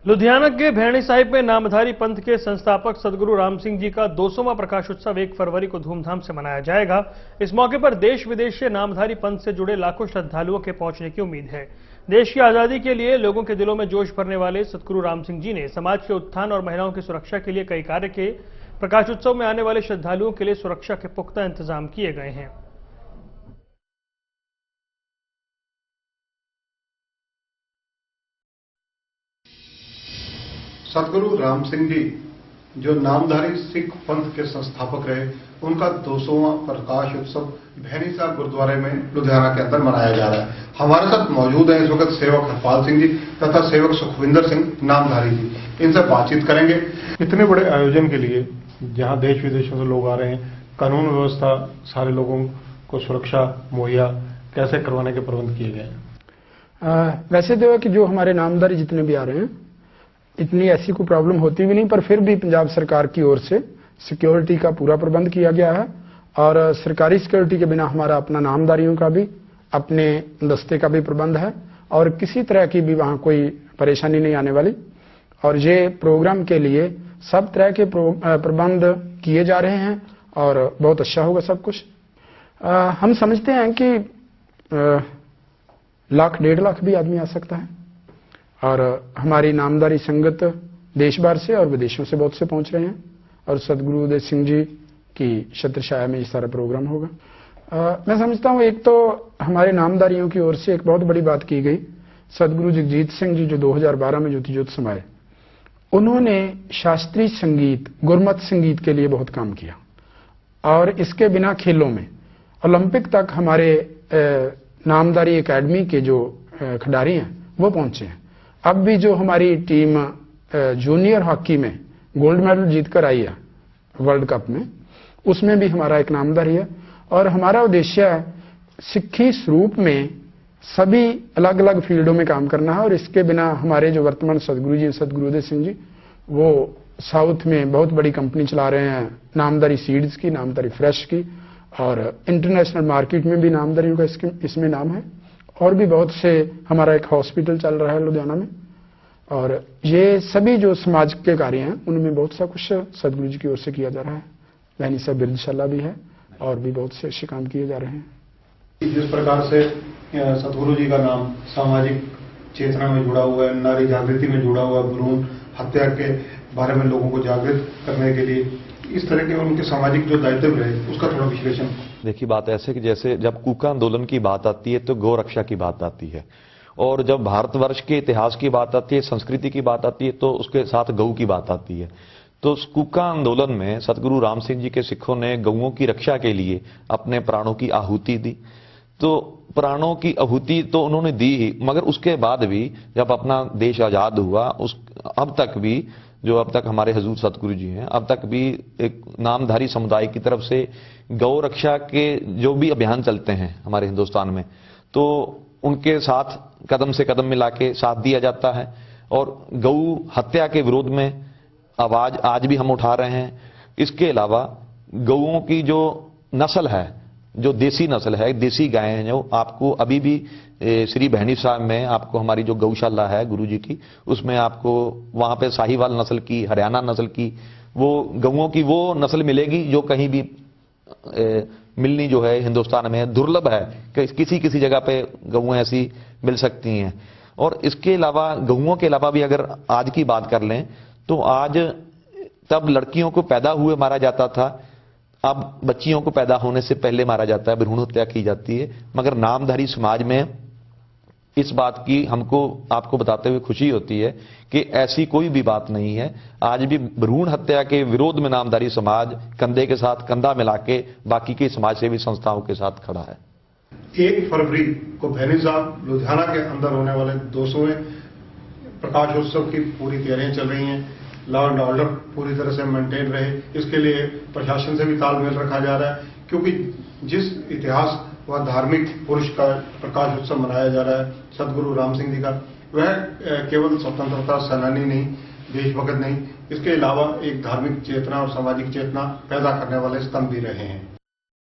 लुधियाना के भैणी साहिब में नामधारी पंथ के संस्थापक सदगुरु राम सिंह जी का 200वां प्रकाश उत्सव 1 फरवरी को धूमधाम से मनाया जाएगा। इस मौके पर देश विदेश से नामधारी पंथ से जुड़े लाखों श्रद्धालुओं के पहुंचने की उम्मीद है। देश की आजादी के लिए लोगों के दिलों में जोश भरने वाले सदगुरु राम सिंह जी ने समाज के उत्थान और महिलाओं की सुरक्षा के लिए कई कार्य किए। प्रकाश उत्सव में आने वाले श्रद्धालुओं के लिए सुरक्षा के पुख्ता इंतजाम किए गए हैं। सदगुरु राम सिंह जी जो नामधारी सिख पंथ के संस्थापक रहे, उनका 200वां प्रकाश उत्सव भैणी साहब गुरुद्वारे में लुधियाना के अंदर मनाया जा रहा है। हमारे साथ मौजूद हैं इस वक्त सेवक हरपाल सिंह जी तथा सेवक सुखविंदर सिंह नामधारी जी। इनसे बातचीत करेंगे। इतने बड़े आयोजन के लिए जहां देश विदेशों से लोग आ रहे हैं, कानून व्यवस्था, सारे लोगों को सुरक्षा मुहैया कैसे करवाने के प्रबंध किए गए हैं? वैसे तो कि जो हमारे नामधारी जितने भी आ रहे हैं, इतनी ऐसी कोई प्रॉब्लम होती भी नहीं, पर फिर भी पंजाब सरकार की ओर से सिक्योरिटी का पूरा प्रबंध किया गया है। और सरकारी सिक्योरिटी के बिना हमारा अपना नामधारियों का भी, अपने दस्ते का भी प्रबंध है और किसी तरह की भी वहां कोई परेशानी नहीं आने वाली। और ये प्रोग्राम के लिए सब तरह के प्रबंध किए जा रहे हैं और बहुत अच्छा होगा सब कुछ। हम समझते हैं कि 1-1.5 लाख भी आदमी आ सकता है और हमारी नामधारी संगत देश भर से और विदेशों से बहुत से पहुंच रहे हैं और सदगुरुदेव सिंह जी की छत्रछाया में ये सारा प्रोग्राम होगा। मैं समझता हूं एक तो हमारे नामधारियों की ओर से एक बहुत बड़ी बात की गई। सदगुरु जगजीत सिंह जी जो 2012 में ज्योति ज्योत समाये, उन्होंने शास्त्रीय संगीत, गुरमत संगीत के लिए बहुत काम किया और इसके बिना खेलों में ओलंपिक तक हमारे नामधारी एकेडमी के जो खिलाड़ी हैं वो पहुंचे हैं। अब भी जो हमारी टीम जूनियर हॉकी में गोल्ड मेडल जीतकर आई है वर्ल्ड कप में, उसमें भी हमारा एक नामधारी है। और हमारा उद्देश्य है सिक्खी स्वरूप में सभी अलग अलग फील्डों में काम करना है। और इसके बिना हमारे जो वर्तमान सदगुरु जी, सदगुरुदेव सिंह जी, वो साउथ में बहुत बड़ी कंपनी चला रहे हैं, नामधारी सीड्स की, नामधारी फ्रेश की, और इंटरनेशनल मार्केट में भी नामधारियों का इसमें नाम है। और भी बहुत से, हमारा एक हॉस्पिटल चल रहा है लुधियाना में। और ये सभी जो समाज के कार्य हैं उनमें बहुत सा कुछ सदगुरु जी की ओर से किया जा रहा है। भैणी साहब बिरदशाला भी है और भी बहुत से अच्छे काम किए जा रहे हैं। जिस प्रकार से सदगुरु जी का नाम सामाजिक चेतना में जुड़ा हुआ है, नारी जागृति में जुड़ा हुआ है, भ्रूण हत्या के बारे में लोगों को जागृत करने के लिए इस तरह के उनके सामाजिक जो दायित्व रहे, उसका थोड़ा विश्लेषण। देखिए, बात ऐसे कि जैसे जब कूका आंदोलन की बात आती है तो गौ रक्षा की बात आती है, और जब भारतवर्ष के इतिहास की बात आती है, संस्कृति की बात आती है, तो उसके साथ गौ की बात आती है। तो कूका आंदोलन में सदगुरु राम सिंह जी के सिखों ने गौओं की रक्षा के लिए अपने प्राणों की आहुति दी। तो प्राणों की आहुति तो उन्होंने दी ही, मगर उसके बाद भी जब अपना देश आजाद हुआ, अब तक भी जो अब तक हमारे हजूर सतगुरु जी हैं, अब तक भी एक नामधारी समुदाय की तरफ से गौ रक्षा के जो भी अभियान चलते हैं हमारे हिंदुस्तान में, तो उनके साथ कदम से कदम मिला के साथ दिया जाता है। और गौ हत्या के विरोध में आवाज आज भी हम उठा रहे हैं। इसके अलावा गौओं की जो नस्ल है, जो देसी नस्ल है, देसी गायें हैं, जो आपको अभी भी श्री भैणी साहब में आपको हमारी जो गौशाला है गुरु जी की, उसमें आपको वहां पे साहिवाल नस्ल की, हरियाणा नस्ल की, वो गौओं की वो नस्ल मिलेगी जो कहीं भी मिलनी जो है हिंदुस्तान में दुर्लभ है कि किसी जगह पे गौएं ऐसी मिल सकती हैं। और इसके अलावा गौओं के अलावा भी अगर आज की बात कर लें तो आज तब लड़कियों को पैदा हुए मारा जाता था, अब बच्चियों को पैदा होने से पहले मारा जाता है, भ्रूण हत्या की जाती है। मगर नामधारी समाज में इस बात की हमको आपको बताते हुए खुशी होती है कि ऐसी कोई भी बात नहीं है। आज भी भ्रूण हत्या के विरोध में नामधारी समाज कंधे के साथ कंधा मिला के बाकी की समाज सेवी संस्थाओं के साथ खड़ा है। 1 फरवरी को भैणी साहब लुधियाना के अंदर होने वाले 200वें प्रकाश उत्सव की पूरी तैयारियां चल रही हैं। लॉ एंड ऑर्डर पूरी तरह से मेंटेन रहे, इसके लिए प्रशासन से भी तालमेल रखा जा रहा है, क्योंकि जिस इतिहास व धार्मिक पुरुष का प्रकाश उत्सव मनाया जा रहा है सदगुरु राम सिंह जी का, वह केवल स्वतंत्रता सेनानी नहीं, देशभक्त नहीं, इसके अलावा एक धार्मिक चेतना और सामाजिक चेतना पैदा करने वाले स्तंभ भी रहे हैं।